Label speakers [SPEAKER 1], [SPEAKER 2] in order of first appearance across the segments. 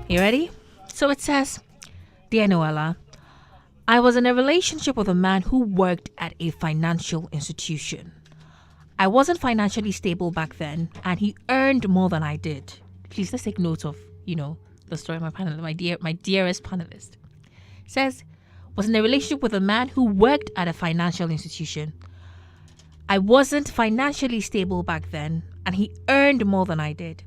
[SPEAKER 1] You ready? So it says, Dear Noella, I was in a relationship with a man who worked at a financial institution. I wasn't financially stable back then, and he earned more than I did. Please, let's take note of, the story of my dearest panelist. It says, was in a relationship with a man who worked at a financial institution. I wasn't financially stable back then, and he earned more than I did.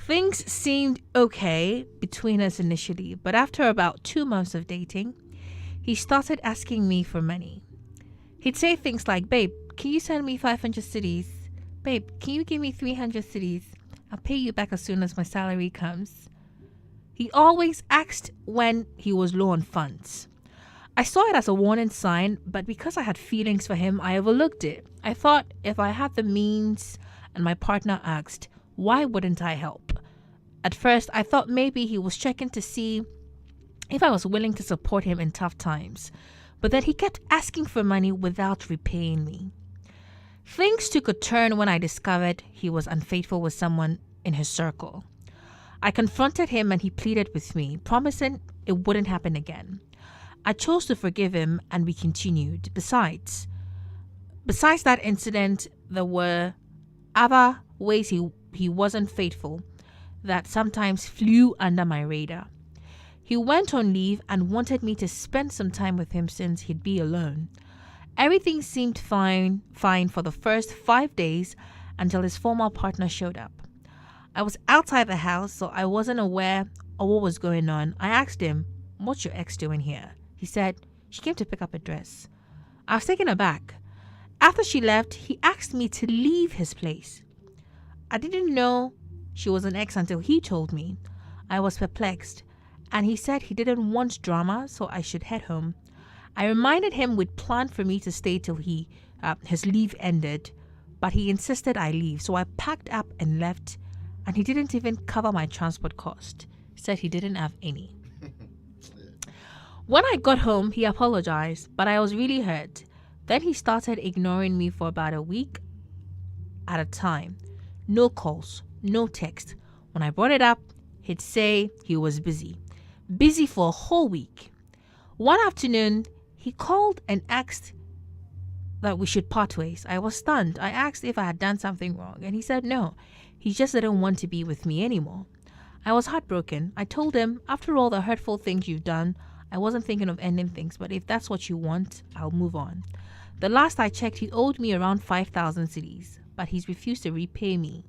[SPEAKER 1] Things seemed okay between us initially, but after about 2 months of dating, he started asking me for money. He'd say things like, babe, can you send me 500 cedis? Babe, can you give me 300 cedis? I'll pay you back as soon as my salary comes. He always asked when he was low on funds. I saw it as a warning sign, but because I had feelings for him, I overlooked it. I thought if I had the means and my partner asked, why wouldn't I help? At first, I thought maybe he was checking to see if I was willing to support him in tough times, but then he kept asking for money without repaying me. Things took a turn when I discovered he was unfaithful with someone in his circle. I confronted him and he pleaded with me, promising it wouldn't happen again. I chose to forgive him and we continued. Besides that incident, there were other ways he wasn't faithful that sometimes flew under my radar. He went on leave and wanted me to spend some time with him since he'd be alone. Everything seemed fine for the first 5 days until his former partner showed up. I was outside the house, so I wasn't aware of what was going on. I asked him, what's your ex doing here? He said, she came to pick up a dress. I was taken aback. After she left, he asked me to leave his place. I didn't know she was an ex until he told me. I was perplexed, and he said he didn't want drama, so I should head home. I reminded him we'd planned for me to stay till his leave ended, but he insisted I leave, so I packed up and left, and he didn't even cover my transport cost. He said he didn't have any. When I got home, he apologized, but I was really hurt. Then he started ignoring me for about a week at a time. No calls, no text. When I brought it up, he'd say he was busy. Busy for a whole week. One afternoon, he called and asked that we should part ways. I was stunned. I asked if I had done something wrong, and he said no. He just didn't want to be with me anymore. I was heartbroken. I told him, after all the hurtful things you've done, I wasn't thinking of ending things, but if that's what you want, I'll move on. The last I checked, he owed me around 5,000 cedis, but he's refused to repay me.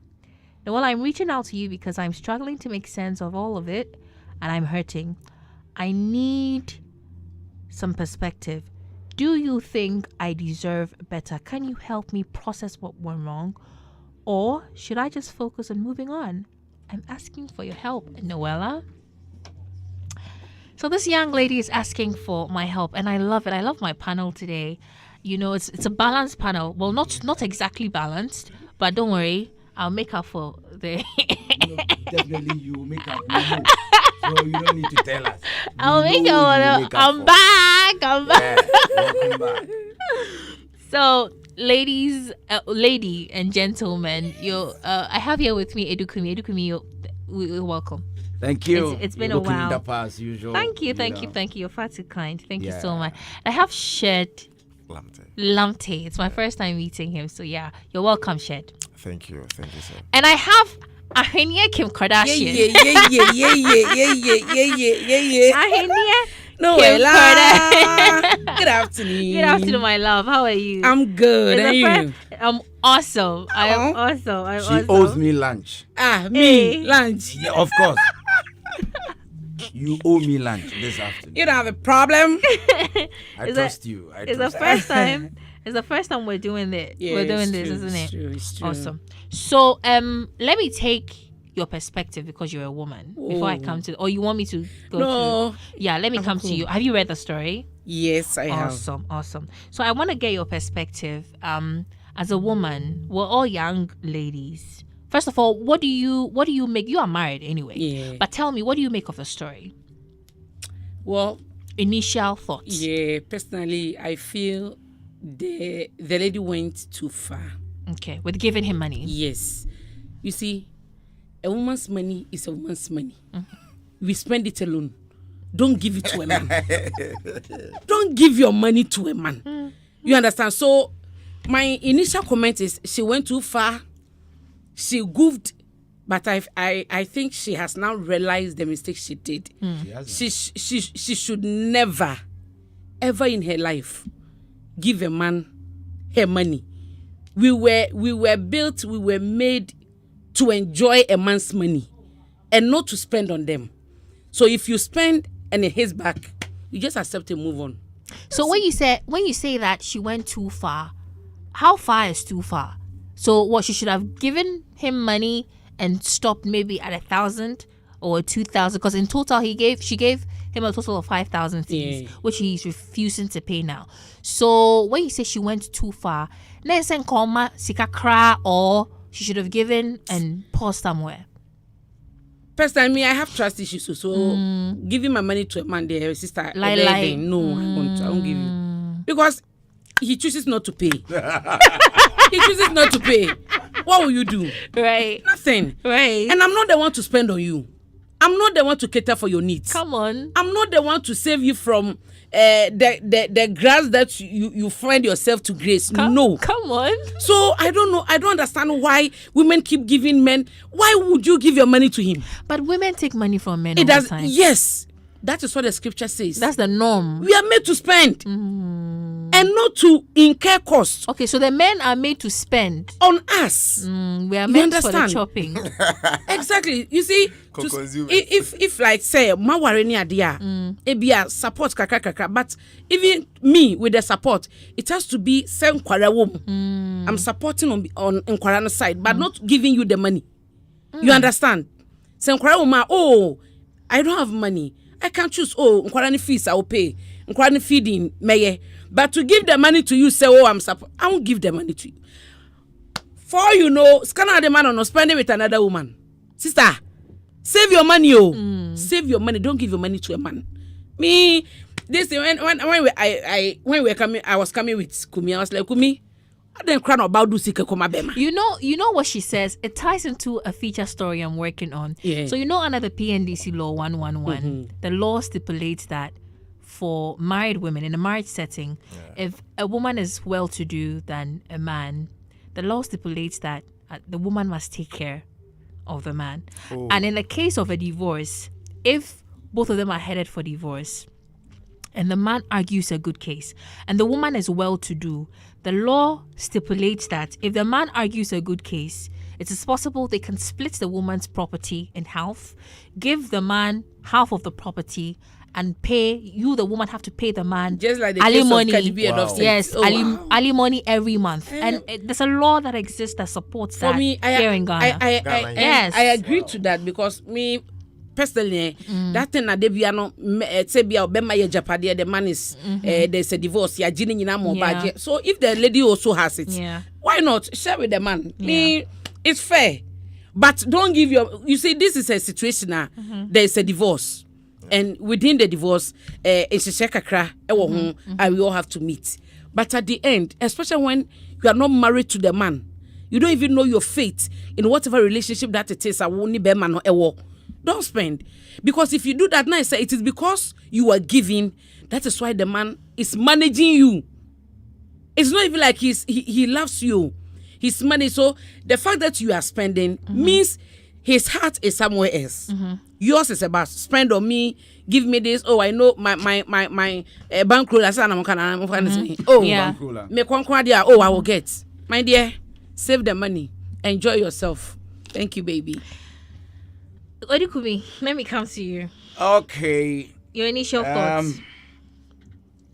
[SPEAKER 1] Now, I'm reaching out to you because I'm struggling to make sense of all of it, and I'm hurting. I need some perspective. Do you think I deserve better? Can you help me process what went wrong? Or should I just focus on moving on? I'm asking for your help, Noella. So this young lady is asking for my help, and I love it. I love my panel today. It's a balanced panel. Well, not exactly balanced, but don't worry. I'll make up for the...
[SPEAKER 2] No, definitely you will make up. So you don't need to tell us.
[SPEAKER 1] I'll make up. I'm back.
[SPEAKER 2] Yeah, welcome back.
[SPEAKER 1] So, lady and gentlemen, I have here with me Edukumi. Edukumi, you're welcome.
[SPEAKER 2] Thank you.
[SPEAKER 1] It's been a while.
[SPEAKER 2] Looking as usual.
[SPEAKER 1] Thank you. You're far too kind. Thank you so much. I have Shed Lamte. It's my first time meeting him, so yeah, you're welcome, Shed.
[SPEAKER 3] Thank you, sir.
[SPEAKER 1] And I have Ahenia Kim Kardashian.
[SPEAKER 4] Yeah.
[SPEAKER 1] Ahenia
[SPEAKER 4] Noella. Good afternoon.
[SPEAKER 1] Good afternoon, my love. How are you?
[SPEAKER 4] I'm good. And you?
[SPEAKER 1] I'm awesome. I am awesome.
[SPEAKER 2] She owes me lunch.
[SPEAKER 4] Lunch.
[SPEAKER 2] Yeah, of course. You owe me lunch this afternoon.
[SPEAKER 4] You don't have a problem.
[SPEAKER 2] I trust you.
[SPEAKER 1] It's the first time. It's the first time we're doing this.
[SPEAKER 4] Yeah,
[SPEAKER 1] we're doing this, isn't it?
[SPEAKER 4] It's true.
[SPEAKER 1] Awesome. So, let me take your perspective because you're a woman. Before I come to, or you want me to go?
[SPEAKER 4] No.
[SPEAKER 1] Yeah, let me come to you. Have you read the story?
[SPEAKER 4] Yes, I have.
[SPEAKER 1] Awesome. So I want to get your perspective. As a woman, we're all young ladies. First of all, what do you make? You are married anyway.
[SPEAKER 4] Yeah.
[SPEAKER 1] But tell me, what do you make of the story?
[SPEAKER 4] Well,
[SPEAKER 1] initial thoughts.
[SPEAKER 4] Yeah, personally, I feel the lady went too far.
[SPEAKER 1] Okay, with giving him money.
[SPEAKER 4] Yes, You see, a woman's money is a woman's money. We spend it alone. Don't give it to a man. Don't give your money to a man. You understand? So my initial comment is she went too far. She goofed, but I think she has now realized the mistake she did. She should never, ever in her life give a man her money. We were built, we were made to enjoy a man's money and not to spend on them. So if you spend and it hits back, you just accept and move on.
[SPEAKER 1] So when you say that she went too far, how far is too far? So what, she should have given him money and stopped maybe at 1,000 or 2,000, because in total she gave him a total of 5,000 cedis, which he's refusing to pay now. So when you say she went too far, let's say koma sikakra, or she should have given and paused somewhere.
[SPEAKER 4] Personally, I have trust issues, so giving my money to a man, there, sister, no, I won't give you, because he chooses not to pay. He chooses not to pay. What will you do? Right. Nothing. Right. And I'm not the one to spend on you. I'm not the one to cater for your needs.
[SPEAKER 1] Come on.
[SPEAKER 4] I'm not the one to save you from the grass that you find yourself to grace. No.
[SPEAKER 1] Come on.
[SPEAKER 4] So I don't know. I don't understand why women keep giving men. Why would you give your money to him?
[SPEAKER 1] But women take money from men
[SPEAKER 4] all
[SPEAKER 1] the time.
[SPEAKER 4] Yes. That is what the scripture says.
[SPEAKER 1] That's the norm.
[SPEAKER 4] We are made to spend. And not to incur costs.
[SPEAKER 1] Okay, so the men are made to spend
[SPEAKER 4] on us.
[SPEAKER 1] We are meant for the shopping.
[SPEAKER 4] Exactly. You see, if like say ma ware ni adia, ebia support kakra, but even me with the support, it has to be same kwara wom. I'm supporting on kwara side, but not giving you the money. You understand? Same kwara wom, oh, I don't have money. I can choose. Oh, kwara fees I will pay. Kwara feeding meye. But to give the money to you, say, oh, I won't give the money to you. For you know, scanner the man or not spend it with another woman. Sister, save your money, Save your money. Don't give your money to a man. Me, this when we were coming, I was coming with Kumi. I was like, Kumi, I didn't cry about do sika koma bema.
[SPEAKER 1] You know what she says. It ties into a feature story I'm working on. Yeah. So under the PNDC law 111, the law stipulates that for married women in a marriage setting, if a woman is well-to-do than a man, the law stipulates that the woman must take care of the man. And in the case of a divorce, if both of them are headed for divorce and the man argues a good case and the woman is well-to-do, the law stipulates that if the man argues a good case, it is possible they can split the woman's property in half, give the man half of the property, and pay you, the woman, have to pay the man
[SPEAKER 4] just like the
[SPEAKER 1] alimony.
[SPEAKER 4] Case of
[SPEAKER 1] Wow. Yes, alimony every month, and there's a law that exists that supports that. For me, here in Ghana,
[SPEAKER 4] I agree to that, because me personally, that thing that they be no say be obema ye japade, the man is there's a divorce, ya jini nyina mo budget. So if the lady also has it, why not share with the man? Me, it's fair, but don't give you see, this is a situation now. There is a divorce. And within the divorce, it's a shekakra, and we all have to meet. But at the end, especially when you are not married to the man, you don't even know your fate in whatever relationship that it is. Don't spend. Because if you do that now, it is because you are giving. That is why the man is managing you. It's not even like he loves you. He's money. So the fact that you are spending means his heart is somewhere else. Yours is about spend on me, give me this. Oh, I know my bankroll. Oh, I will get. My dear, save the money. Enjoy yourself. Thank you, baby.
[SPEAKER 1] Odikumi, let me come to you.
[SPEAKER 3] Okay.
[SPEAKER 1] Your initial thoughts.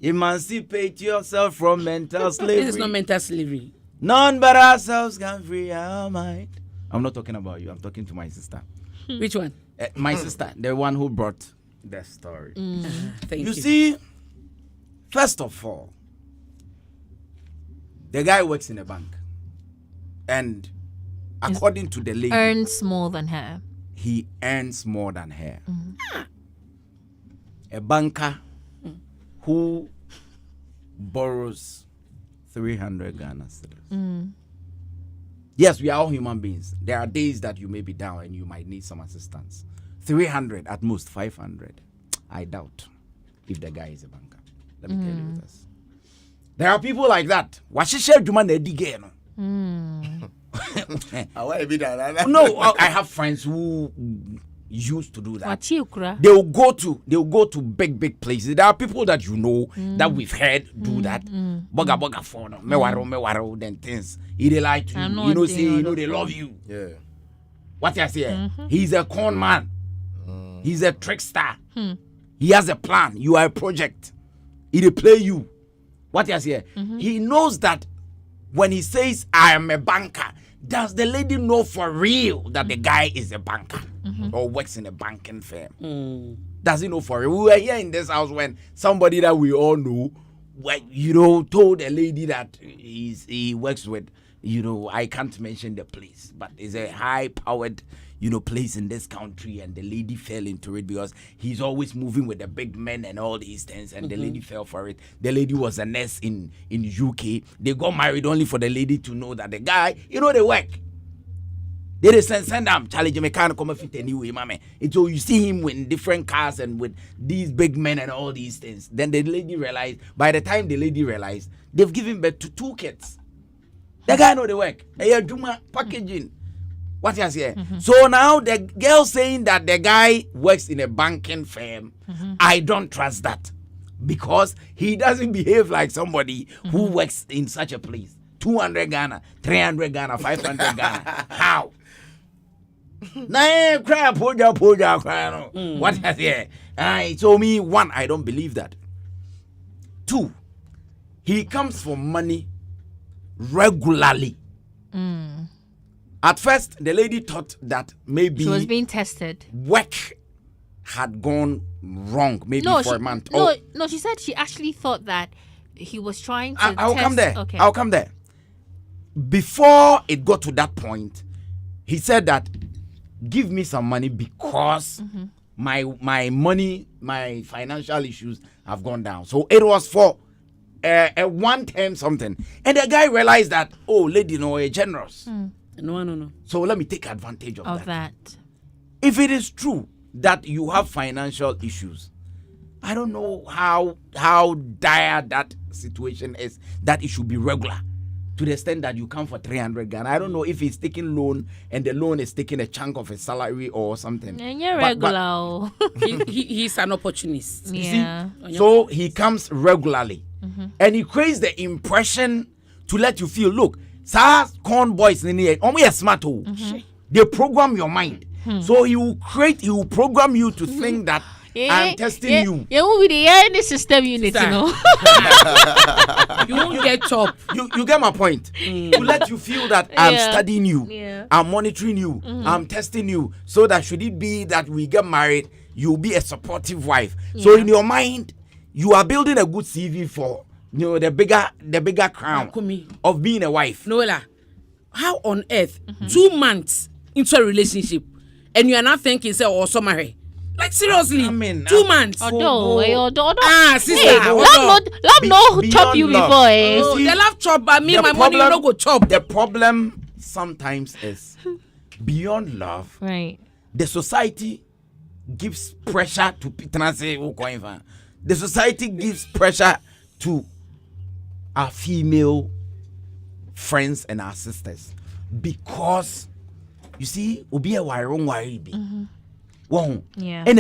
[SPEAKER 3] Emancipate yourself from mental slavery.
[SPEAKER 4] This is not mental slavery.
[SPEAKER 3] None but ourselves can free our mind. I'm not talking about you. I'm talking to my sister.
[SPEAKER 4] Which one?
[SPEAKER 3] My sister, the one who brought the story.
[SPEAKER 4] Thank you.
[SPEAKER 3] You see, first of all, the guy works in a bank. And according to the lady,
[SPEAKER 1] earns more than her.
[SPEAKER 3] He earns more than her. A banker who borrows 300 Ghana cedis. Yes, we are all human beings. There are days that you may be down and you might need some assistance. 300 at most 500. I doubt if the guy is a banker. Let me tell you this. There are people like that. No, I have friends who used to do that. They'll go to big places. There are people that you know that we've heard do that. Boga for no mewaro then things. They lie to you. They love you.
[SPEAKER 2] Yeah.
[SPEAKER 3] What I say? He's a con man. He's a trickster. He has a plan. You are a project. He'll play you. What I say? He knows that when he says I am a banker, does the lady know for real that the guy is a banker or works in a banking firm? Does he know for real? We were here in this house when somebody that we all know, told a lady that he works with, I can't mention the place, but it's a high-powered, place in this country, and the lady fell into it because he's always moving with the big men and all these things, and the lady fell for it. The lady was a nurse in UK. They got married only for the lady to know that the guy, they work. They just send them challenge me can't come fit anyway, mama. So you see him with different cars and with these big men and all these things. Then the lady realized. By the time the lady realized, they've given birth to 2 kids. The guy know the work. They do my packaging. What you say? So now the girl saying that the guy works in a banking firm, I don't trust that because he doesn't behave like somebody who works in such a place. 200 Ghana, 300 Ghana, 500 Ghana. How? What has he? So me, 1, I don't believe that. 2, he comes for money regularly. At first, the lady thought that maybe
[SPEAKER 1] she was being tested.
[SPEAKER 3] Work had gone wrong, maybe for a month.
[SPEAKER 1] No, she said she actually thought that he was trying to
[SPEAKER 3] I'll
[SPEAKER 1] test.
[SPEAKER 3] come there.
[SPEAKER 1] Okay.
[SPEAKER 3] I'll come there. Before it got to that point, he said that give me some money because my money, my financial issues have gone down. So it was for a one-time something. And the guy realized that, lady, you're generous.
[SPEAKER 4] No.
[SPEAKER 3] So let me take advantage of
[SPEAKER 1] that.
[SPEAKER 3] If it is true that you have financial issues, I don't know how dire that situation is, that it should be regular to the extent that you come for 300 Ghana. I don't know if he's taking loan and the loan is taking a chunk of his salary or something.
[SPEAKER 1] And you're regular.
[SPEAKER 4] He's an opportunist.
[SPEAKER 1] Yeah.
[SPEAKER 3] See? So he comes regularly and he creates the impression to let you feel, look, corn boys smart. They program your mind. So he will program you to think that I'm testing you.
[SPEAKER 1] You will be the system unit,
[SPEAKER 4] You won't get top.
[SPEAKER 3] You get my point. To let you feel that I'm studying you, I'm monitoring you, I'm testing you, so that should it be that we get married, you'll be a supportive wife. So in your mind, you are building a good CV for the bigger crown of being a wife.
[SPEAKER 4] Noela, how on earth 2 months into a relationship and you are not thinking say also marry? Like seriously, 2 months.
[SPEAKER 1] Sister, love no chop you
[SPEAKER 3] love.
[SPEAKER 1] before.
[SPEAKER 4] The love chop, but me my money no go chop.
[SPEAKER 3] The problem sometimes is beyond love.
[SPEAKER 1] Right.
[SPEAKER 3] The society gives pressure to the society gives pressure to our female friends and our sisters because you see, obi a wrong be.
[SPEAKER 1] Yeah.
[SPEAKER 3] And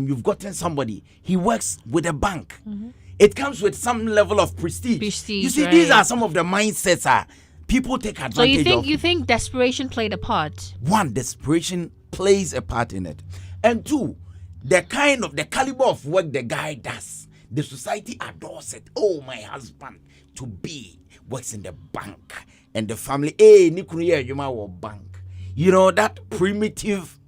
[SPEAKER 3] you've gotten somebody. He works with a bank. It comes with some level of prestige. You see, these are some of the mindsets people take advantage of.
[SPEAKER 1] So you think desperation played a part?
[SPEAKER 3] 1, desperation plays a part in it, and 2, the caliber of work the guy does. The society adores it. Oh, my husband to be works in the bank, and the family. Hey, bank. That primitive.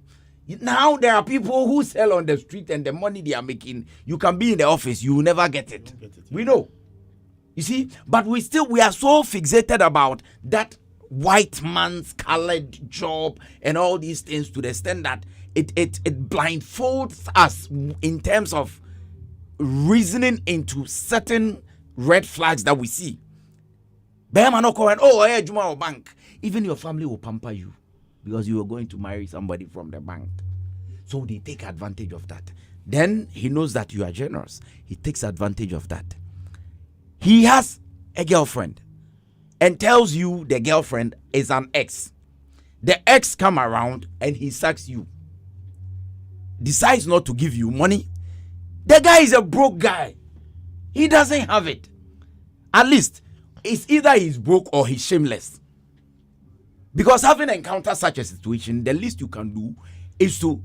[SPEAKER 3] Now there are people who sell on the street, and the money they are making, you can be in the office, you will never get it. We know. You see, but we are so fixated about that white man's colored job and all these things to the extent that it blindfolds us in terms of reasoning into certain red flags that we see. Bank. Even your family will pamper you because you are going to marry somebody from the bank. So they take advantage of that. Then he knows that you are generous. He takes advantage of that. He has a girlfriend and tells you the girlfriend is an ex. The ex come around and he sacks you. Decides not to give you money. The guy is a broke guy. He doesn't have it. At least it's either he's broke or he's shameless. Because having encountered such a situation, the least you can do is to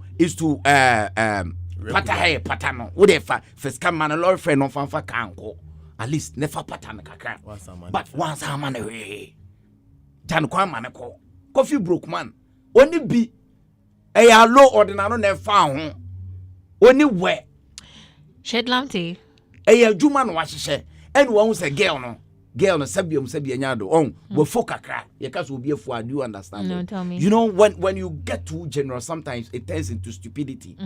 [SPEAKER 3] patano. Whatever first come man a lord friend on fanfa kanko. At least never patana kakra. But once a man away. Jan kwa manako. Coffee broke man. Only be a low ordinary never found. Only where.
[SPEAKER 1] Shed lamte.
[SPEAKER 3] A Juman was she. And one was a girl no sabium sabianyado on we fokakra. Your case will be a fool. Do you understand?
[SPEAKER 1] No, tell me.
[SPEAKER 3] You know when you get too generous, sometimes it turns into stupidity.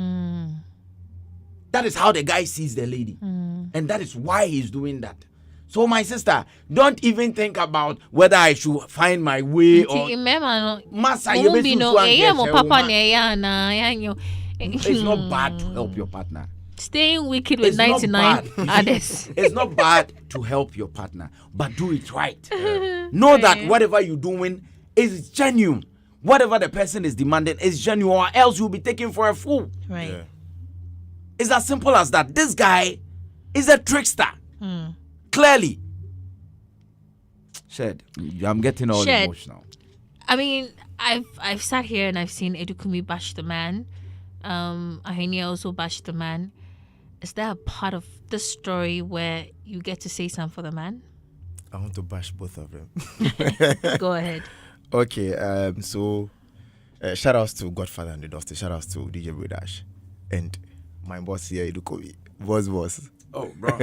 [SPEAKER 3] That is how the guy sees the lady. And that is why he's doing that. So my sister, don't even think about whether I should find my way or Massa, it's not bad to help your partner.
[SPEAKER 1] Staying wicked with 99 others.
[SPEAKER 3] It's not bad to help your partner, but do it right. Know that whatever you're doing is genuine. Whatever the person is demanding is genuine, or else you'll be taken for a fool.
[SPEAKER 1] Right.
[SPEAKER 2] Yeah.
[SPEAKER 3] It's as simple as that. This guy is a trickster. Clearly. Shed, I'm getting all emotional.
[SPEAKER 1] I mean, I've sat here and I've seen Edukumi bash the man. Ahenia also bash the man. Is there a part of the story where you get to say something for the man?
[SPEAKER 5] I want to bash both of them.
[SPEAKER 1] Go ahead.
[SPEAKER 5] Okay, so shout outs to Godfather and the Dusty. Shout outs to DJ Brudash. And my boss here, Edukumi. Boss.
[SPEAKER 3] Oh, bro,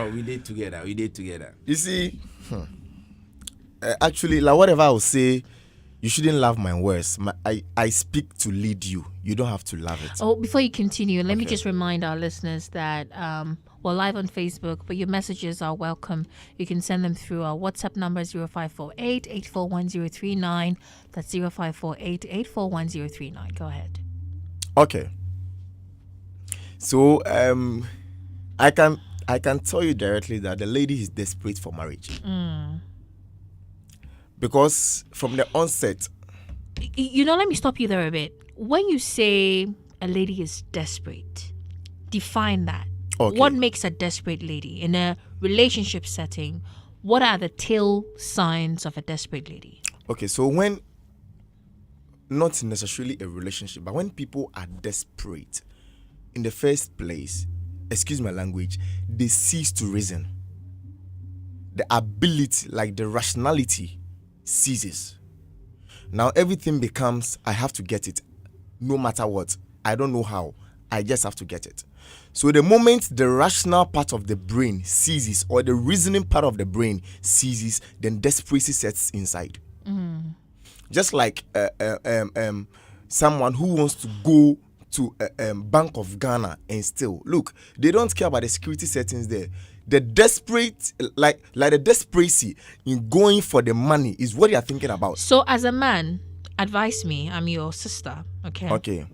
[SPEAKER 3] we did together.
[SPEAKER 5] You see, actually, like whatever I will say, you shouldn't love my words. I speak to lead you. You don't have to love it.
[SPEAKER 1] Oh, before you continue, let me just remind our listeners that we're live on Facebook, but your messages are welcome. You can send them through our WhatsApp number 0548-841-039. That's 0548-841-039. Go ahead.
[SPEAKER 5] Okay. So I can tell you directly that the lady is desperate for marriage. Because from the onset,
[SPEAKER 1] let me stop you there a bit. When you say a lady is desperate, define that.
[SPEAKER 5] Okay.
[SPEAKER 1] What makes a desperate lady in a relationship setting? What are the tell signs of a desperate lady?
[SPEAKER 5] Okay, so when not necessarily a relationship, but when people are desperate, in the first place, excuse my language, they cease to reason. The ability, like the rationality, ceases. Now everything becomes, I have to get it, no matter what. I don't know how. I just have to get it. So the moment the rational part of the brain ceases, or the reasoning part of the brain ceases, then desperation sets inside. Just like someone who wants to go to Bank of Ghana and steal. Look, they don't care about the security settings there. The desperate, like the desperacy in going for the money is what you're thinking about.
[SPEAKER 1] So as a man, advise me. I'm your sister. Okay.
[SPEAKER 5] Okay.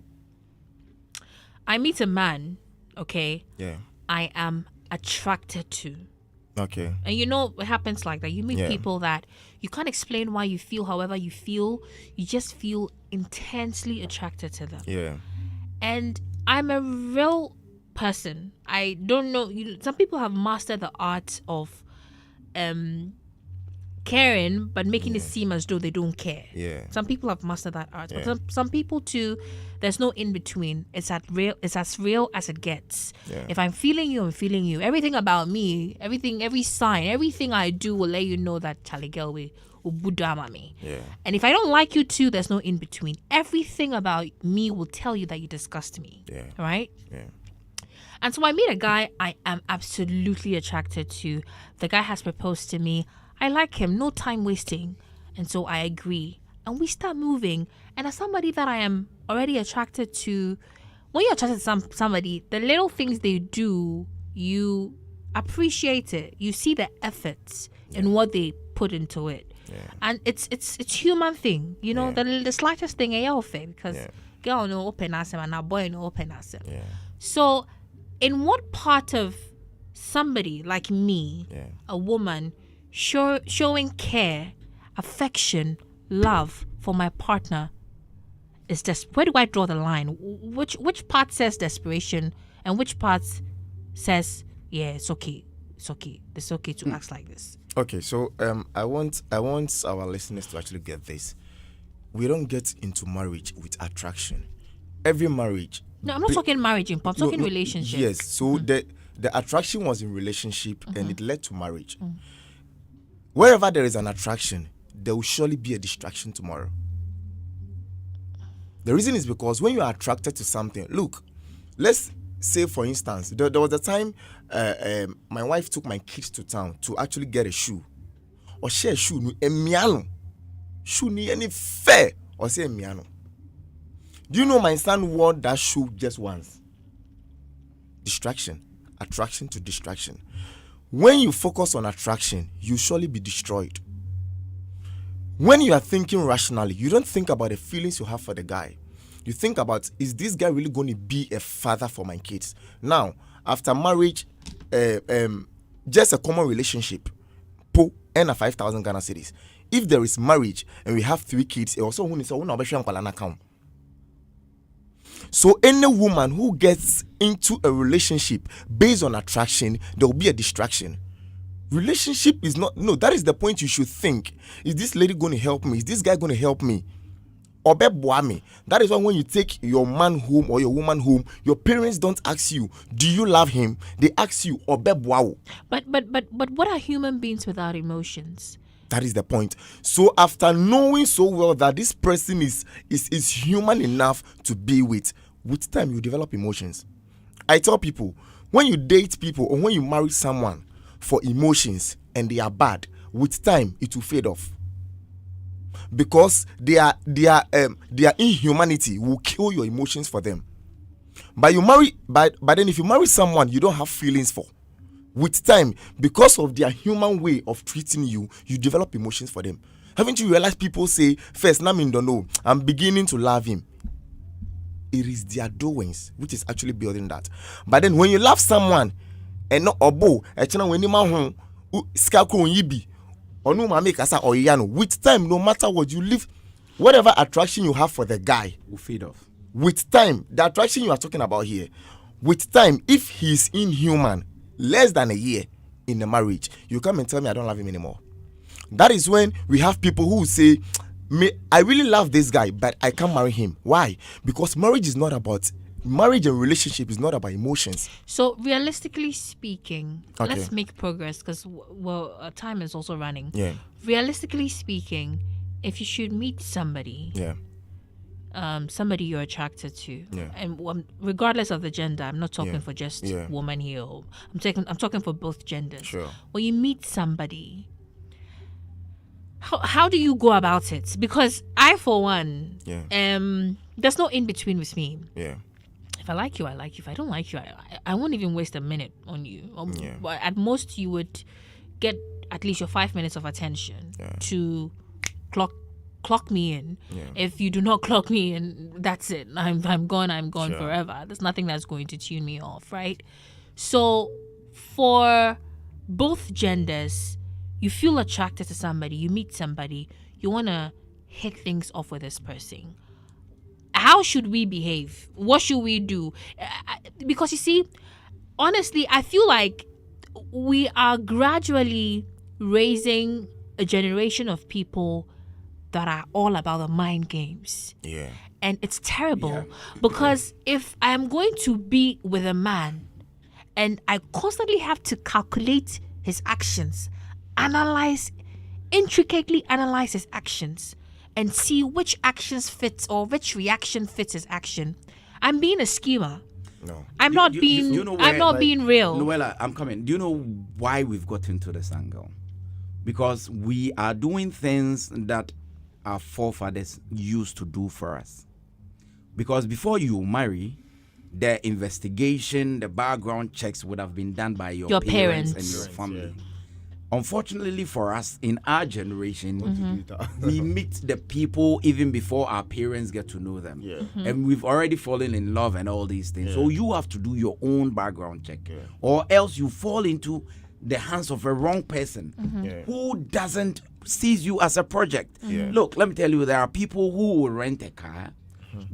[SPEAKER 1] I meet a man. Okay.
[SPEAKER 5] Yeah.
[SPEAKER 1] I am attracted to.
[SPEAKER 5] Okay.
[SPEAKER 1] And it happens like that. You meet people that you can't explain why you feel however you feel. You just feel intensely attracted to them.
[SPEAKER 5] Yeah.
[SPEAKER 1] And I'm a real person. I don't know. Some people have mastered the art of caring, but making it seem as though they don't care.
[SPEAKER 5] Yeah.
[SPEAKER 1] Some people have mastered that art, but some people too. There's no in between. It's as real as it gets.
[SPEAKER 5] Yeah.
[SPEAKER 1] If I'm feeling you, I'm feeling you. Everything about me, every sign, everything I do will let you know that Charlie girl will budama me.
[SPEAKER 5] Yeah.
[SPEAKER 1] And if I don't like you too, there's no in between. Everything about me will tell you that you disgust me.
[SPEAKER 5] Yeah.
[SPEAKER 1] Right?
[SPEAKER 5] Yeah.
[SPEAKER 1] And so I meet a guy I am absolutely attracted to. The guy has proposed to me. I like him, no time wasting. And so I agree. And we start moving. And as somebody that I am already attracted to, when you're attracted to somebody, the little things they do, you appreciate it. You see the efforts and what they put into it. And it's human thing, you know, the slightest thing because girl no open asem and a boy no open asem. So in what part of somebody like me, a woman, showing care, affection, love for my partner is where do I draw the line? Which part says desperation and which part says it's okay to act like this?
[SPEAKER 5] Okay, so I want our listeners to actually get this. We don't get into marriage with attraction. Every marriage.
[SPEAKER 1] No, I'm not talking marriage, I'm talking relationship.
[SPEAKER 5] Yes, so the attraction was in relationship and it led to marriage. Wherever there is an attraction, there will surely be a distraction tomorrow. The reason is because when you are attracted to something, look, let's say for instance, there was a time my wife took my kids to town to actually get a shoe. Or share a shoe, emiano. Shoe ni any fair or say emiano. Do you know my son wore that shoe just once? Distraction. Attraction to distraction. When you focus on attraction, you surely be destroyed. When you are thinking rationally, you don't think about the feelings you have for the guy. You think about, is this guy really going to be a father for my kids? Now, after marriage, just a common relationship, po and a 5,000 Ghana cedis. If there is marriage and we have 3 kids, it also account. So any woman who gets into a relationship based on attraction, there will be a distraction. Relationship is not, no, that is the point you should think. Is this lady going to help me? Is this guy going to help me? That is why when you take your man home or your woman home, your parents don't ask you, do you love him? They ask you, but
[SPEAKER 1] what are human beings without emotions?
[SPEAKER 5] That is the point. So after knowing so well that this person is human enough to be with time you develop emotions. I tell people, when you date people or when you marry someone for emotions and they are bad, with time it will fade off. Because their inhumanity will kill your emotions for them. But then if you marry someone you don't have feelings for, with time, because of their human way of treating you, you develop emotions for them. Haven't you realized people say, first, Namin don't know, I'm beginning to love him. It is their doings which is actually building that. But then when you love someone and not obo, with time, no matter what you live, whatever attraction you have for the guy
[SPEAKER 3] will fade off.
[SPEAKER 5] With time, the attraction you are talking about here, with time, if he's inhuman, less than a year in the marriage, you come and tell me I don't love him anymore. That is when we have people who say, I really love this guy, but I can't marry him. Why? Because marriage and relationship is not about emotions.
[SPEAKER 1] So realistically speaking, let's make progress because time is also running.
[SPEAKER 5] Yeah.
[SPEAKER 1] Realistically speaking, if you should meet somebody, somebody you're attracted to, and regardless of the gender, I'm not talking for just woman here. I'm talking for both genders.
[SPEAKER 5] Sure.
[SPEAKER 1] When you meet somebody, how do you go about it? Because I, for one, there's no in between with me.
[SPEAKER 5] Yeah.
[SPEAKER 1] If I like you, I like you. If I don't like you, I won't even waste a minute on you. But at most, you would get at least your 5 minutes of attention to clock me in. Yeah. If you do not clock me in, that's it. I'm gone forever. There's nothing that's going to tune me off, right? So for both genders, you feel attracted to somebody, you meet somebody, you want to hit things off with this person. How should we behave? What should we do? Because you see, honestly, I feel like we are gradually raising a generation of people that are all about the mind games.
[SPEAKER 5] Yeah.
[SPEAKER 1] And it's terrible because if I am going to be with a man and I constantly have to calculate his actions, intricately analyze his actions, and see which actions fits or which reaction fits his action, I'm being a schemer.
[SPEAKER 5] No.
[SPEAKER 1] I'm not being real.
[SPEAKER 3] Noella, I'm coming. Do you know why we've got into this angle? Because we are doing things that our forefathers used to do for us. Because before you marry, the investigation, the background checks would have been done by your parents and your family. Unfortunately for us, in our generation,
[SPEAKER 5] Mm-hmm.
[SPEAKER 3] we meet the people even before our parents get to know them.
[SPEAKER 5] Yeah.
[SPEAKER 3] And we've already fallen in love and all these things.
[SPEAKER 5] Yeah.
[SPEAKER 3] So you have to do your own background check.
[SPEAKER 5] Yeah.
[SPEAKER 3] Or else you fall into the hands of a wrong person
[SPEAKER 5] Yeah.
[SPEAKER 3] who doesn't sees you as a project.
[SPEAKER 5] Yeah.
[SPEAKER 3] Look, let me tell you, there are people who will rent a car,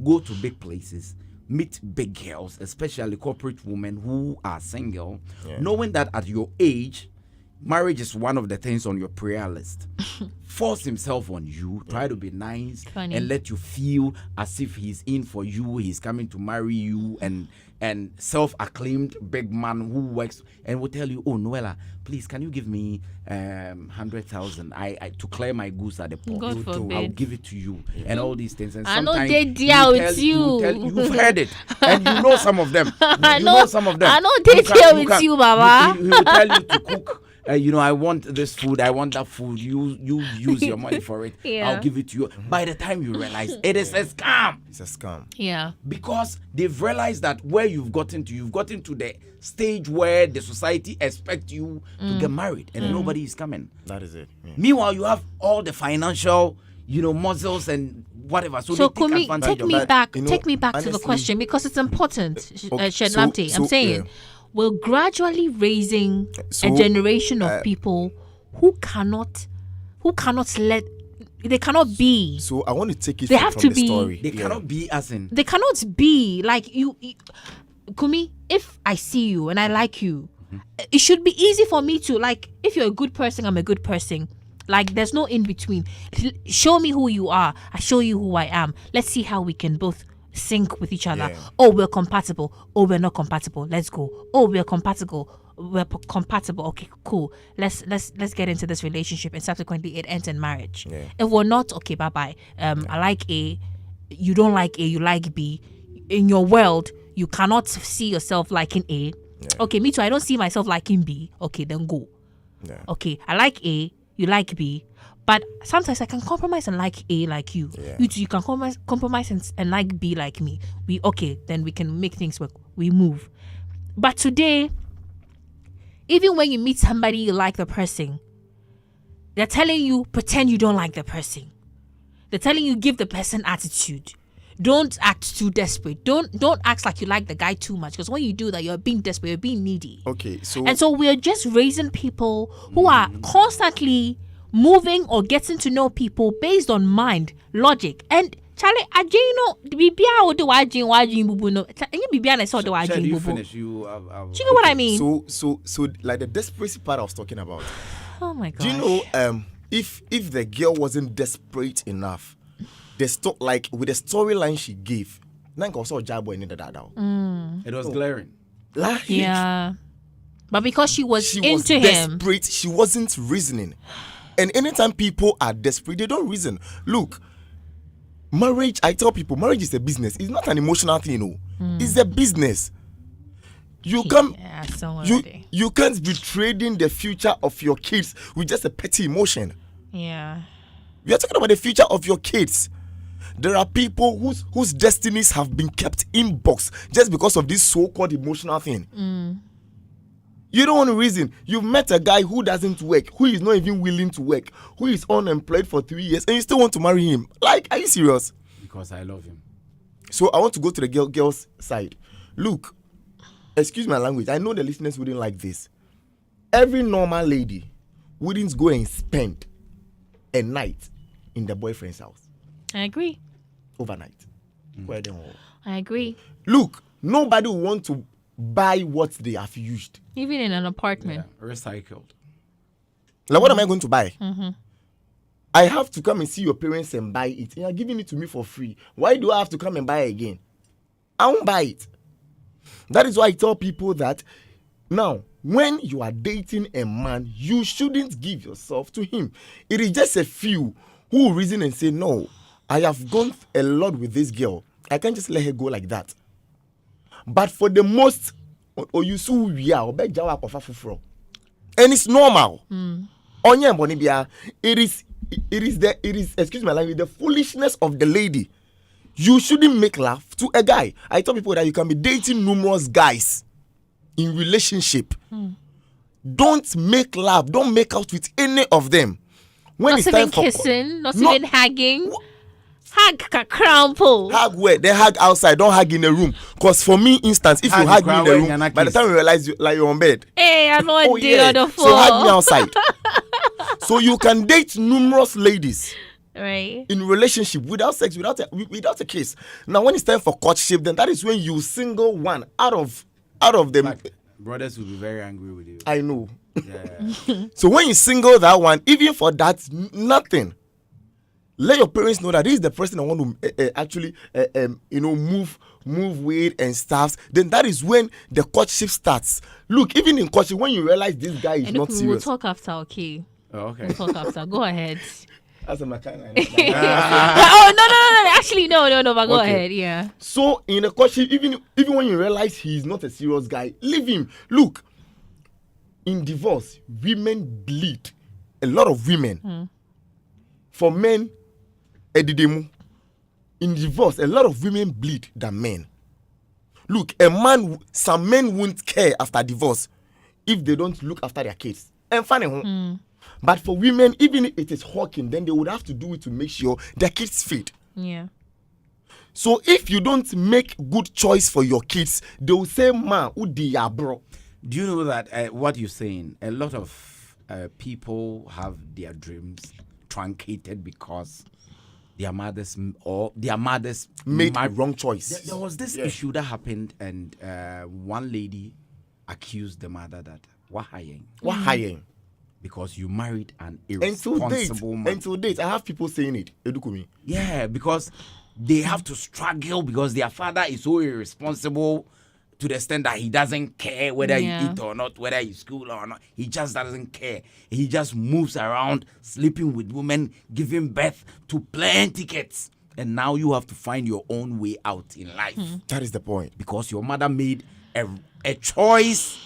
[SPEAKER 3] go to big places, meet big girls, especially corporate women who are single,
[SPEAKER 5] Yeah.
[SPEAKER 3] knowing that at your age, marriage is one of the things on your prayer list. Force himself on you, try to be nice,
[SPEAKER 1] Funny.
[SPEAKER 3] and let you feel as if he's in for you, he's coming to marry you, and self-acclaimed big man who works and will tell you, oh, Noella, please, can you give me 100,000 I to clear my goods at the port?
[SPEAKER 1] God
[SPEAKER 3] I'll
[SPEAKER 1] forbid.
[SPEAKER 3] give it to you, and all these things. And
[SPEAKER 1] I know
[SPEAKER 3] sometimes
[SPEAKER 1] they
[SPEAKER 3] he
[SPEAKER 1] deal
[SPEAKER 3] will
[SPEAKER 1] with
[SPEAKER 3] tell- he will
[SPEAKER 1] you.
[SPEAKER 3] tell- you've heard it, and you know some of them.
[SPEAKER 1] I
[SPEAKER 3] You
[SPEAKER 1] know
[SPEAKER 3] some of them.
[SPEAKER 1] I know they
[SPEAKER 3] You can-
[SPEAKER 1] deal
[SPEAKER 3] you
[SPEAKER 1] with
[SPEAKER 3] can-
[SPEAKER 1] you, Baba.
[SPEAKER 3] He will tell you to cook. I want this food. I want that food. You use your money for it.
[SPEAKER 1] Yeah.
[SPEAKER 3] I'll give it to you. By the time you realize it is a scam,
[SPEAKER 5] It's a scam.
[SPEAKER 1] Yeah.
[SPEAKER 3] because they've realized that where you've gotten to the stage where the society expect you to get married, and nobody is coming.
[SPEAKER 5] That is it. Yeah.
[SPEAKER 3] Meanwhile, you have all the financial, muscles and whatever. So
[SPEAKER 1] So
[SPEAKER 3] they take
[SPEAKER 1] Kumi,
[SPEAKER 3] advantage
[SPEAKER 1] take
[SPEAKER 3] of
[SPEAKER 1] me
[SPEAKER 3] that.
[SPEAKER 1] back.
[SPEAKER 5] You know,
[SPEAKER 1] Take me back to the
[SPEAKER 5] honestly-
[SPEAKER 1] question because it's important,
[SPEAKER 5] Okay,
[SPEAKER 1] Shedlamte.
[SPEAKER 5] so-
[SPEAKER 1] I'm saying
[SPEAKER 5] yeah.
[SPEAKER 1] we're gradually raising
[SPEAKER 5] So,
[SPEAKER 1] a generation of people who cannot let. They cannot be.
[SPEAKER 5] So I want to take it
[SPEAKER 1] They
[SPEAKER 5] from,
[SPEAKER 1] have
[SPEAKER 5] from
[SPEAKER 1] to
[SPEAKER 5] the
[SPEAKER 1] be-
[SPEAKER 5] story.
[SPEAKER 3] They
[SPEAKER 5] Yeah.
[SPEAKER 3] cannot be as in.
[SPEAKER 1] They cannot be like you. Kumi, if I see you and I like you, it should be easy for me to like. If you're a good person, I'm a good person. Like there's no in between. Show me who you are. I show you who I am. Let's see how we can both sync with each other.
[SPEAKER 5] Yeah.
[SPEAKER 1] Oh, we're compatible. Oh, we're not compatible. Let's go. Oh, we're compatible. Compatible. Okay, cool. Let's get into this relationship, and subsequently it ends in marriage.
[SPEAKER 5] Yeah.
[SPEAKER 1] If we're not, okay, bye bye. I like A. You don't like A. You like B. In your world, you cannot see yourself liking A.
[SPEAKER 5] Yeah.
[SPEAKER 1] Okay, me too. I don't see myself liking B. Okay, then go.
[SPEAKER 5] Yeah.
[SPEAKER 1] Okay, I like A. You like B. But sometimes I can compromise and like A like you.
[SPEAKER 5] Yeah.
[SPEAKER 1] You too, you can compromise and like B like me. Then we can make things work. We move. But today, even when you meet somebody you like the person, they're telling you pretend you don't like the person. They're telling you give the person attitude. Don't act too desperate. Don't act like you like the guy too much, because when you do that, you're being desperate, you're being needy.
[SPEAKER 5] Okay, so
[SPEAKER 1] And so we're just raising people who are constantly moving or getting to know people based on mind, logic, and Charlie, bibia o de wajin bubu no. Enye bibia na say o de
[SPEAKER 3] Shall
[SPEAKER 1] wajin
[SPEAKER 3] you
[SPEAKER 1] bubu.
[SPEAKER 3] finish?
[SPEAKER 1] Do you know what I mean?
[SPEAKER 5] so like the desperation part I was talking about.
[SPEAKER 1] Oh my god.
[SPEAKER 5] Do you know if the girl wasn't desperate enough, like with the storyline she gave, nanka also job boy needed that down.
[SPEAKER 3] It was glaring.
[SPEAKER 5] Like
[SPEAKER 1] Yeah. But because she was
[SPEAKER 5] she
[SPEAKER 1] into
[SPEAKER 5] was
[SPEAKER 1] him.
[SPEAKER 5] desperate, she wasn't reasoning. And anytime people are desperate, they don't reason. Look, marriage, I tell people, marriage is a business. It's not an emotional thing, no. It's a business. You can't
[SPEAKER 1] Yeah, so
[SPEAKER 5] you,
[SPEAKER 1] already.
[SPEAKER 5] you can't be trading the future of your kids with just a petty emotion.
[SPEAKER 1] Yeah.
[SPEAKER 5] We are talking about the future of your kids. There are people whose destinies have been kept in box just because of this so-called emotional thing. You don't want to reason. You've met a guy who doesn't work, who is not even willing to work, who is unemployed for 3 years, and you still want to marry him. Like, are you serious?
[SPEAKER 3] Because I love him.
[SPEAKER 5] So I want to go to the girl's side. Look, excuse my language. I know the listeners wouldn't like this. Every normal lady wouldn't go and spend a night in the boyfriend's house
[SPEAKER 1] I agree.
[SPEAKER 5] overnight. Where they all.
[SPEAKER 1] I agree.
[SPEAKER 5] Look, nobody will want to buy what they have used.
[SPEAKER 1] Even in an apartment.
[SPEAKER 3] Yeah, recycled.
[SPEAKER 5] Like, what am I going to buy? I have to come and see your parents and buy it. And you're giving it to me for free. Why do I have to come and buy it again? I won't buy it. That is why I tell people that now, when you are dating a man, you shouldn't give yourself to him. It is just a few who will reason and say, no, I have gone a lot with this girl. I can't just let her go like that. But for the most, and it's normal. It is excuse my language, the foolishness of the lady. You shouldn't make love to a guy. I tell people that you can be dating numerous guys in relationship. don't make love, don't make out with any of them. When
[SPEAKER 1] Not
[SPEAKER 5] it's
[SPEAKER 1] even
[SPEAKER 5] time for
[SPEAKER 1] kissing, not
[SPEAKER 5] No.
[SPEAKER 1] even hugging. Hug crumple.
[SPEAKER 5] hug where they hug outside, don't hug in the room. Cause for me, instance, if
[SPEAKER 3] Hug
[SPEAKER 5] you hug me
[SPEAKER 3] crowd
[SPEAKER 5] in the
[SPEAKER 3] where
[SPEAKER 5] room,
[SPEAKER 3] you're not
[SPEAKER 5] by the
[SPEAKER 3] kissed.
[SPEAKER 5] time you realize you're on bed.
[SPEAKER 1] Hey, I know
[SPEAKER 5] Oh
[SPEAKER 1] a day
[SPEAKER 5] yeah,
[SPEAKER 1] on the
[SPEAKER 5] so hug me
[SPEAKER 1] floor.
[SPEAKER 5] outside. So you can date numerous ladies
[SPEAKER 1] Right.
[SPEAKER 5] in relationship without sex, without a kiss. Now, when it's time for courtship, then that is when you single one out of them.
[SPEAKER 3] But brothers will be very angry with you.
[SPEAKER 5] I know.
[SPEAKER 3] Yeah.
[SPEAKER 5] So when you single that one, even for that, nothing. Let your parents know that this is the person I want to actually, move with and stuff. Then that is when the courtship starts. Look, even in courtship, when you realize this guy is
[SPEAKER 1] And
[SPEAKER 5] not
[SPEAKER 1] we'll
[SPEAKER 5] serious.
[SPEAKER 1] talk after, okay?
[SPEAKER 3] Oh, okay.
[SPEAKER 1] We'll talk after. Go ahead.
[SPEAKER 5] That's a mechanic.
[SPEAKER 1] Oh no! Actually, no. But go
[SPEAKER 5] Okay.
[SPEAKER 1] ahead. Yeah.
[SPEAKER 5] So in a courtship, even when you realize he's not a serious guy, leave him. Look, in divorce, women bleed. A lot of women. For men, edidemu. In divorce, a lot of women bleed than men. Look, some men won't care after divorce if they don't look after their kids. And funny, but for women, even if it is hawking, then they would have to do it to make sure their kids feed.
[SPEAKER 1] Yeah.
[SPEAKER 5] So if you don't make good choice for your kids, they will say, "Ma, udi ya bro."
[SPEAKER 3] Do you know that what you're saying? A lot of people have their dreams truncated because their mothers
[SPEAKER 5] Made
[SPEAKER 3] mar-
[SPEAKER 5] a wrong choice.
[SPEAKER 3] There was this issue that happened, and one lady accused the mother that what hiring because you married an irresponsible man.
[SPEAKER 5] Until date, I have people saying it. Edukumi.
[SPEAKER 3] Yeah, because they have to struggle because their father is so irresponsible to the extent that he doesn't care whether you eat or not, whether you school or not. He just doesn't care. He just moves around, sleeping with women, giving birth to plenty kids. And now you have to find your own way out in life
[SPEAKER 5] That is the point.
[SPEAKER 3] because your mother made a choice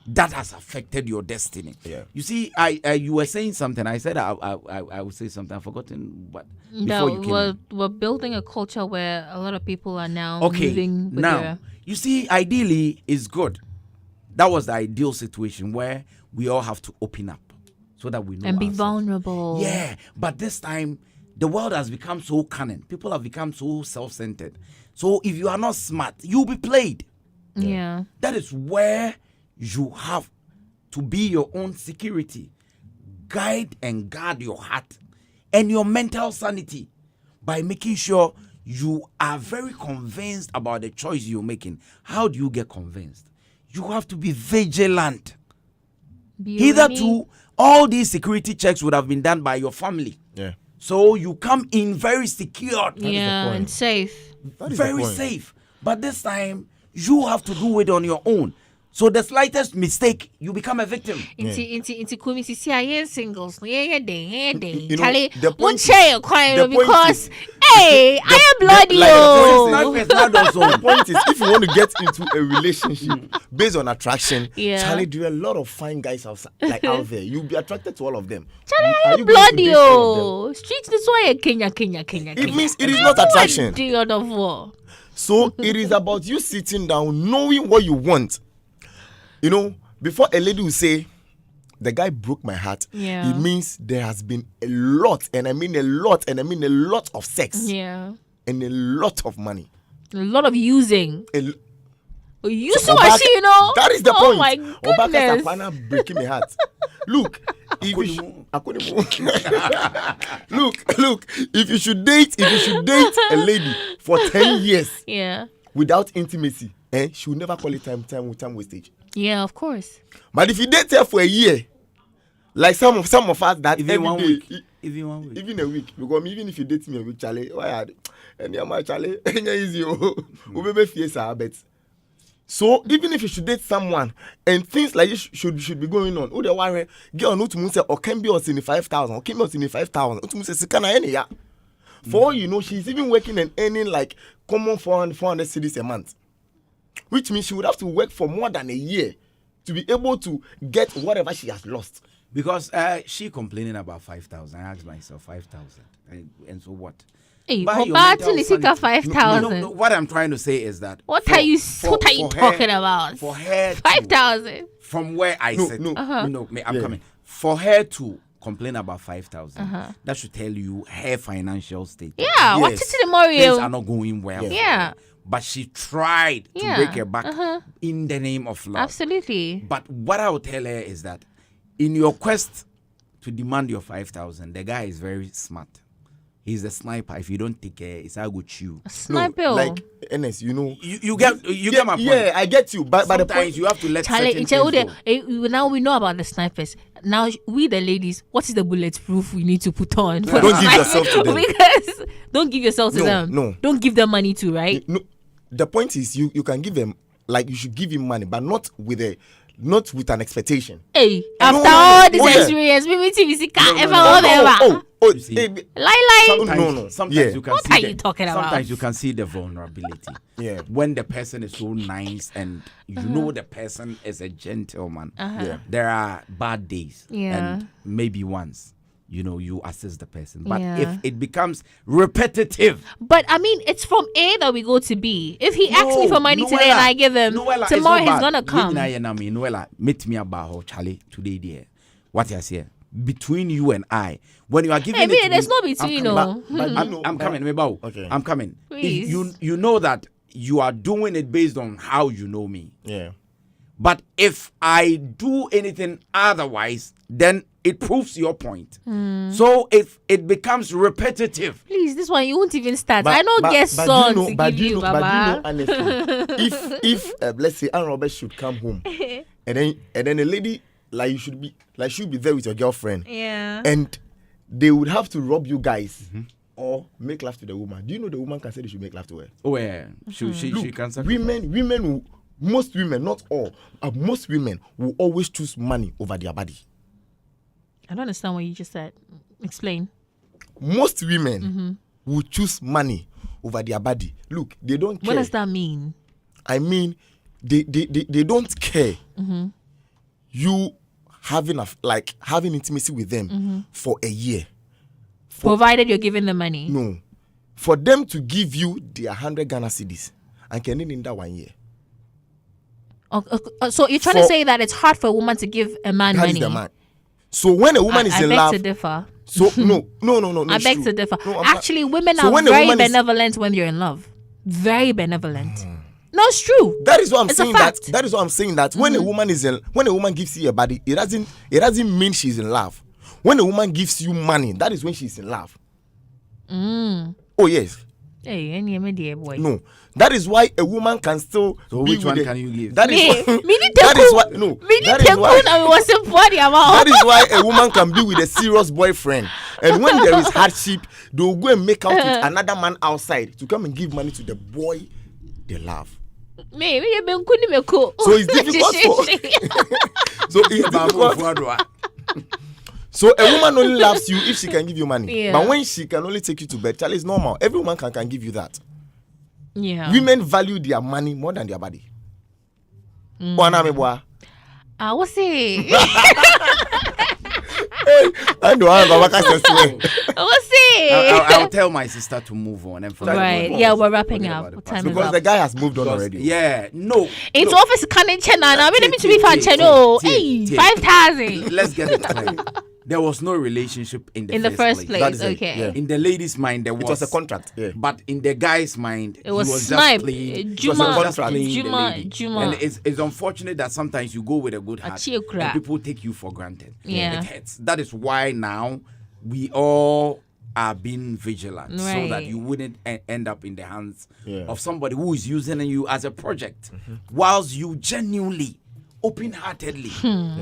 [SPEAKER 3] that has affected your destiny.
[SPEAKER 5] Yeah.
[SPEAKER 3] You see, you were saying something. I said I would say something. I've forgotten what. Before you came in.
[SPEAKER 1] We're building a culture where a lot of people are now
[SPEAKER 3] Okay,
[SPEAKER 1] moving with
[SPEAKER 3] now
[SPEAKER 1] their...
[SPEAKER 3] you see, ideally is good. That was the ideal situation where we all have to open up so that we know
[SPEAKER 1] and be
[SPEAKER 3] ourselves.
[SPEAKER 1] vulnerable.
[SPEAKER 3] Yeah, but this time the world has become so cunning. People have become so self-centered. So if you are not smart, you'll be played.
[SPEAKER 1] Yeah.
[SPEAKER 3] That is where you have to be your own security. Guide and guard your heart and your mental sanity by making sure you are very convinced about the choice you're making. How do you get convinced? You have to be vigilant. Hitherto, all these security checks would have been done by your family.
[SPEAKER 5] Yeah.
[SPEAKER 3] So you come in very secure.
[SPEAKER 1] Yeah,
[SPEAKER 5] point.
[SPEAKER 1] and safe.
[SPEAKER 5] That is the
[SPEAKER 3] Very
[SPEAKER 5] point.
[SPEAKER 3] safe. But this time, you have to do it on your own. So the slightest mistake, you become a victim.
[SPEAKER 1] Into kumi sisi aye singles. Yeah.
[SPEAKER 5] You know,
[SPEAKER 1] Charlie,
[SPEAKER 5] the point
[SPEAKER 1] one
[SPEAKER 5] is-
[SPEAKER 1] chair crying
[SPEAKER 5] the point
[SPEAKER 1] because
[SPEAKER 5] is-
[SPEAKER 1] hey, I am bloody
[SPEAKER 5] like
[SPEAKER 1] oh.
[SPEAKER 5] The point is, if you want to get into a relationship based on attraction,
[SPEAKER 1] Yeah.
[SPEAKER 5] Charlie, there are a lot of fine guys out there. You'll be attracted to all of them.
[SPEAKER 1] Charlie, I
[SPEAKER 5] Are
[SPEAKER 1] am
[SPEAKER 5] you going to
[SPEAKER 1] bloody
[SPEAKER 5] date all of them?
[SPEAKER 1] oh. Streets this way Kenya.
[SPEAKER 5] It means it is not attraction.
[SPEAKER 1] The other war.
[SPEAKER 5] So it is about you sitting down, knowing what you want. You know, before a lady will say, the guy broke my heart,
[SPEAKER 1] Yeah.
[SPEAKER 5] it means there has been a lot, and I mean a lot, of sex
[SPEAKER 1] Yeah.
[SPEAKER 5] and a lot of money.
[SPEAKER 1] A lot of using. You so
[SPEAKER 5] Obaka-
[SPEAKER 1] much, you know.
[SPEAKER 5] That is the
[SPEAKER 1] oh
[SPEAKER 5] point.
[SPEAKER 1] my
[SPEAKER 5] Obaka
[SPEAKER 1] goodness.
[SPEAKER 5] Sapana breaking my heart. Look, if you look, if you should date a lady for 10 years
[SPEAKER 1] Yeah.
[SPEAKER 5] without intimacy, she will never call it time wastage.
[SPEAKER 1] Yeah, of course.
[SPEAKER 5] But if you date her for a year, like some of us that
[SPEAKER 3] Even
[SPEAKER 5] every
[SPEAKER 3] 1
[SPEAKER 5] day,
[SPEAKER 3] week. Even 1 week.
[SPEAKER 5] even a week, because even if you date me a week, Charlie, why are and my Charlie, easy, but so even if you should date someone and things like this should be going on, who the worry, girl no to say or can be us in 5,000, or can be us in 5,000, to say sikana any ya. For all you know, she's even working and earning like common 400 cedis a month, which means she would have to work for more than a year to be able to get whatever she has lost.
[SPEAKER 3] Because she complaining about 5,000. I asked myself 5,000. And so what?
[SPEAKER 1] Hey,
[SPEAKER 3] Buy your
[SPEAKER 1] Obata
[SPEAKER 3] mental
[SPEAKER 1] Nisika
[SPEAKER 3] sanity.
[SPEAKER 1] 5,000.
[SPEAKER 3] No, what I'm trying to say is that
[SPEAKER 1] What are you talking about?
[SPEAKER 3] For her,
[SPEAKER 1] 5,000.
[SPEAKER 3] from where I sit, I'm
[SPEAKER 5] Yeah.
[SPEAKER 3] coming. For her to complain about 5,000, that should tell you her financial state.
[SPEAKER 1] Yeah, what
[SPEAKER 5] Yes.
[SPEAKER 1] is the
[SPEAKER 3] Things
[SPEAKER 1] memorial?
[SPEAKER 3] are not going well. for
[SPEAKER 1] Yeah.
[SPEAKER 3] her. But she tried to
[SPEAKER 1] Yeah.
[SPEAKER 3] break her back in the name of love.
[SPEAKER 1] Absolutely.
[SPEAKER 3] But what I would tell her is that in your quest to demand your 5,000, the guy is very smart. He's a sniper. If you don't take care, it's how good you.
[SPEAKER 1] Sniper.
[SPEAKER 5] like NS, you know.
[SPEAKER 3] You get my point.
[SPEAKER 5] Yeah, I get you. But the
[SPEAKER 3] Sometimes
[SPEAKER 5] point
[SPEAKER 3] you have to let
[SPEAKER 1] Charlie,
[SPEAKER 3] certain
[SPEAKER 1] it's all
[SPEAKER 3] things
[SPEAKER 1] the-
[SPEAKER 3] go.
[SPEAKER 1] now we know about the snipers. Now we the ladies, what is the bulletproof we need to put on? for
[SPEAKER 5] Don't
[SPEAKER 1] the
[SPEAKER 5] give
[SPEAKER 1] sniper?
[SPEAKER 5] yourself to them.
[SPEAKER 1] Because don't give yourself to
[SPEAKER 5] No,
[SPEAKER 1] them.
[SPEAKER 5] no.
[SPEAKER 1] Don't give them money too, right?
[SPEAKER 5] No, the point is you can give them, like, you should give him money, but not with an expectation.
[SPEAKER 1] Hey,
[SPEAKER 5] No,
[SPEAKER 1] after
[SPEAKER 5] no,
[SPEAKER 1] all this
[SPEAKER 5] oh, yeah.
[SPEAKER 1] experience, maybe TV
[SPEAKER 3] no,
[SPEAKER 1] ever
[SPEAKER 3] no.
[SPEAKER 1] whatever.
[SPEAKER 5] You
[SPEAKER 3] see.
[SPEAKER 5] hey,
[SPEAKER 1] Lie.
[SPEAKER 5] No.
[SPEAKER 3] Sometimes
[SPEAKER 5] Yeah.
[SPEAKER 3] you can
[SPEAKER 1] What
[SPEAKER 3] see
[SPEAKER 1] are you talking about?
[SPEAKER 3] Sometimes you can see the vulnerability.
[SPEAKER 5] Yeah.
[SPEAKER 3] When the person is so nice and you know the person is a gentleman.
[SPEAKER 5] Yeah.
[SPEAKER 3] There are bad days.
[SPEAKER 1] Yeah.
[SPEAKER 3] And maybe once, you assist the person. But
[SPEAKER 1] Yeah.
[SPEAKER 3] if it becomes repetitive,
[SPEAKER 1] But I mean, it's from A that we go to B. If he asks me for money today and I give him, tomorrow he's gonna come.
[SPEAKER 3] Noella, meet me about Charlie today, dear. What you say? Between you and I, when you are giving
[SPEAKER 1] Hey,
[SPEAKER 3] it
[SPEAKER 1] me,
[SPEAKER 3] to
[SPEAKER 1] there's
[SPEAKER 3] me,
[SPEAKER 1] no between, no.
[SPEAKER 3] I'm coming, Mebao.
[SPEAKER 5] Okay.
[SPEAKER 3] I'm coming.
[SPEAKER 1] Please.
[SPEAKER 3] You know that you are doing it based on how you know me.
[SPEAKER 5] Yeah.
[SPEAKER 3] But if I do anything otherwise, then it proves your point. So if it becomes repetitive,
[SPEAKER 1] Please, this one you won't even start. I don't get sons to give you, Baba.
[SPEAKER 5] Honestly, if let's say Anne Robert should come home, and then a lady like should be there with your girlfriend,
[SPEAKER 1] Yeah.
[SPEAKER 5] and they would have to rob you guys or make love to the woman. Do you know the woman can say they should make love to her?
[SPEAKER 3] oh yeah, she can sacrifice.
[SPEAKER 5] Most women, not all, most women will always choose money over their body.
[SPEAKER 1] I don't understand what you just said. Explain.
[SPEAKER 5] Most women will choose money over their body. Look, they don't care.
[SPEAKER 1] What does that mean?
[SPEAKER 5] I mean, they don't care. You having having intimacy with them for a year.
[SPEAKER 1] Provided you're giving the money.
[SPEAKER 5] No, for them to give you their 100 Ghana cedis and can in that 1 year.
[SPEAKER 1] So you're trying to say that it's hard for a woman to give a man
[SPEAKER 5] That
[SPEAKER 1] money?
[SPEAKER 5] is the man. So when a woman is
[SPEAKER 1] I
[SPEAKER 5] in
[SPEAKER 1] beg
[SPEAKER 5] love,
[SPEAKER 1] to differ.
[SPEAKER 5] so no.
[SPEAKER 1] I
[SPEAKER 5] it's
[SPEAKER 1] beg
[SPEAKER 5] true.
[SPEAKER 1] to differ.
[SPEAKER 5] No,
[SPEAKER 1] Actually, women
[SPEAKER 5] So
[SPEAKER 1] are
[SPEAKER 5] when a
[SPEAKER 1] very
[SPEAKER 5] woman is-
[SPEAKER 1] benevolent when you're in love. Very benevolent. No, it's true.
[SPEAKER 5] That is what I'm
[SPEAKER 1] It's a
[SPEAKER 5] saying.
[SPEAKER 1] fact.
[SPEAKER 5] That is what I'm saying. That when a woman when a woman gives you a body, it doesn't mean she's in love. When a woman gives you money, that is when she's in love. Oh yes.
[SPEAKER 1] Hey, any dear boy.
[SPEAKER 5] No, that is why a woman can still.
[SPEAKER 3] So
[SPEAKER 5] be
[SPEAKER 3] which
[SPEAKER 5] with
[SPEAKER 3] one
[SPEAKER 5] a-
[SPEAKER 3] can you give?
[SPEAKER 5] That is
[SPEAKER 1] Me,
[SPEAKER 5] why.
[SPEAKER 1] me need
[SPEAKER 5] That
[SPEAKER 1] to
[SPEAKER 5] is
[SPEAKER 1] cook.
[SPEAKER 5] why. No.
[SPEAKER 1] Me need
[SPEAKER 5] That
[SPEAKER 1] to
[SPEAKER 5] is why.
[SPEAKER 1] cook. I was a body about.
[SPEAKER 5] That is why a woman can be with a serious boyfriend, and when there is hardship, they will go and make out with another man outside to come and give money to the boy they love.
[SPEAKER 1] Me you've been cooking me cook.
[SPEAKER 5] So it's difficult for. So it's difficult. So a woman only loves you if she can give you money.
[SPEAKER 1] Yeah.
[SPEAKER 5] But when she can only take you to bed, Charlie, it's normal. Every woman can give you that.
[SPEAKER 1] Yeah.
[SPEAKER 5] Women value their money more than their body. Wana me boy.
[SPEAKER 1] What's it?
[SPEAKER 5] I know I'm What's
[SPEAKER 1] What's it?
[SPEAKER 3] I'll tell my sister to move on. And forget
[SPEAKER 1] Right.
[SPEAKER 3] about
[SPEAKER 1] Yeah,
[SPEAKER 3] it.
[SPEAKER 1] we're wrapping
[SPEAKER 3] Forget
[SPEAKER 1] up.
[SPEAKER 3] about the
[SPEAKER 1] Time
[SPEAKER 3] past.
[SPEAKER 1] is
[SPEAKER 5] Because
[SPEAKER 1] up.
[SPEAKER 5] the guy has moved on
[SPEAKER 3] Because-
[SPEAKER 5] already.
[SPEAKER 3] Yeah, no.
[SPEAKER 1] It's
[SPEAKER 3] no.
[SPEAKER 1] office canning channel now. We need to be fan
[SPEAKER 3] Tie,
[SPEAKER 1] channel.
[SPEAKER 3] tie,
[SPEAKER 1] Hey,
[SPEAKER 3] tie.
[SPEAKER 1] 5,000
[SPEAKER 3] Let's get it clear. There was no relationship in the
[SPEAKER 1] first place.
[SPEAKER 5] That is it,
[SPEAKER 1] Okay.
[SPEAKER 5] yeah.
[SPEAKER 3] In the lady's mind, there was.
[SPEAKER 5] It was a contract. Yeah.
[SPEAKER 3] But in the guy's mind,
[SPEAKER 1] It was
[SPEAKER 3] he was
[SPEAKER 1] snipe.
[SPEAKER 3] just playing.
[SPEAKER 1] Juma,
[SPEAKER 3] he was just
[SPEAKER 5] contract.
[SPEAKER 3] playing the
[SPEAKER 1] Juma,
[SPEAKER 3] lady.
[SPEAKER 1] Juma.
[SPEAKER 3] And it's unfortunate that sometimes you go with a good heart
[SPEAKER 1] Achie okra.
[SPEAKER 3] and people take you for granted.
[SPEAKER 1] Yeah.
[SPEAKER 3] It hurts. That is why now we all are being vigilant so that
[SPEAKER 1] Right.
[SPEAKER 3] you wouldn't end up in the hands
[SPEAKER 5] Yeah.
[SPEAKER 3] of somebody who is using you as a project, whilst you genuinely, open-heartedly,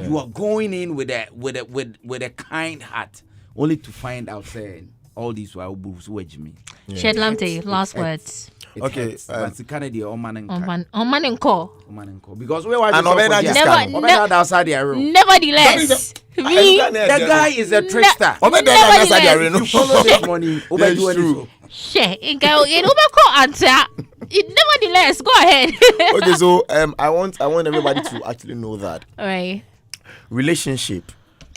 [SPEAKER 3] you are going in with a kind heart, only to find out saying all these wild boobs wedge me.
[SPEAKER 1] Shed Lamte, last words.
[SPEAKER 3] It
[SPEAKER 5] Okay,
[SPEAKER 3] hurts, but it can't be all man and
[SPEAKER 1] On man and call.
[SPEAKER 3] because we were
[SPEAKER 5] And Obeda just
[SPEAKER 1] Never-
[SPEAKER 5] come.
[SPEAKER 3] Obeda outside the room.
[SPEAKER 1] Nevertheless, me,
[SPEAKER 3] The guy is a trickster.
[SPEAKER 5] Obeda
[SPEAKER 1] Nevertheless.
[SPEAKER 5] that's how they know.
[SPEAKER 3] You follow this money. Obeda
[SPEAKER 5] Yes,
[SPEAKER 3] do
[SPEAKER 5] true.
[SPEAKER 3] anything.
[SPEAKER 1] share. You call answer. Nevertheless, go ahead.
[SPEAKER 5] Okay, so I want everybody to actually know that
[SPEAKER 1] All right.
[SPEAKER 5] relationship,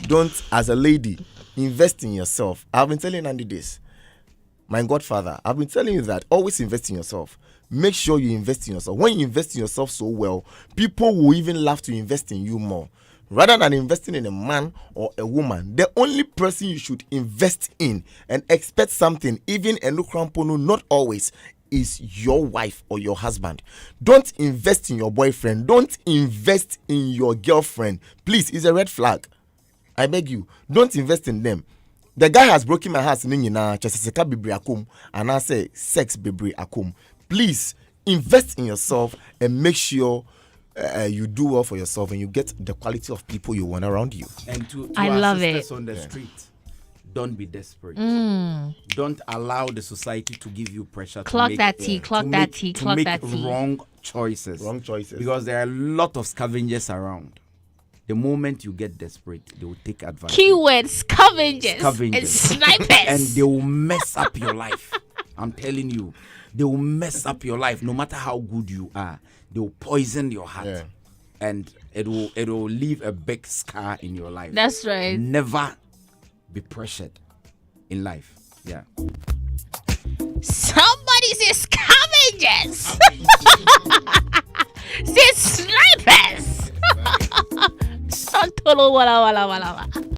[SPEAKER 5] don't, as a lady, invest in yourself. I've been telling Andy this. my godfather, I've been telling you that always invest in yourself. Make sure you invest in yourself. When you invest in yourself so well, people will even love to invest in you more. Rather than investing in a man or a woman, the only person you should invest in and expect something, even a nukrampono, not always, is your wife or your husband. Don't invest in your boyfriend. Don't invest in your girlfriend. Please, it's a red flag. I beg you, don't invest in them. The guy has broken my heart. And I say sex bibri akum. Please invest in yourself and make sure you do well for yourself and you get the quality of people you want around you.
[SPEAKER 3] And to
[SPEAKER 1] I
[SPEAKER 3] our
[SPEAKER 1] love
[SPEAKER 3] sisters
[SPEAKER 1] it.
[SPEAKER 3] on the street, don't be desperate. Don't allow the society to give you pressure.
[SPEAKER 1] Clock
[SPEAKER 3] to make,
[SPEAKER 1] that tea, clock
[SPEAKER 3] to
[SPEAKER 1] that
[SPEAKER 3] make-
[SPEAKER 1] tea,
[SPEAKER 3] to
[SPEAKER 1] clock
[SPEAKER 3] make
[SPEAKER 1] that tea.
[SPEAKER 3] wrong choices.
[SPEAKER 5] Wrong choices.
[SPEAKER 3] Because there are a lot of scavengers around. The moment you get desperate, they will take advantage.
[SPEAKER 1] Keywords, scavengers, and
[SPEAKER 3] Scavengers.
[SPEAKER 1] snipers.
[SPEAKER 3] And they will mess up your life. I'm telling you, they will mess up your life. No matter how good you are, they will poison your heart,
[SPEAKER 5] Yeah.
[SPEAKER 3] and it will leave a big scar in your life.
[SPEAKER 1] That's right.
[SPEAKER 3] Never be pressured in life. Yeah.
[SPEAKER 1] Somebody say scavengers. Say snipers. Santolo wala wala wala wala.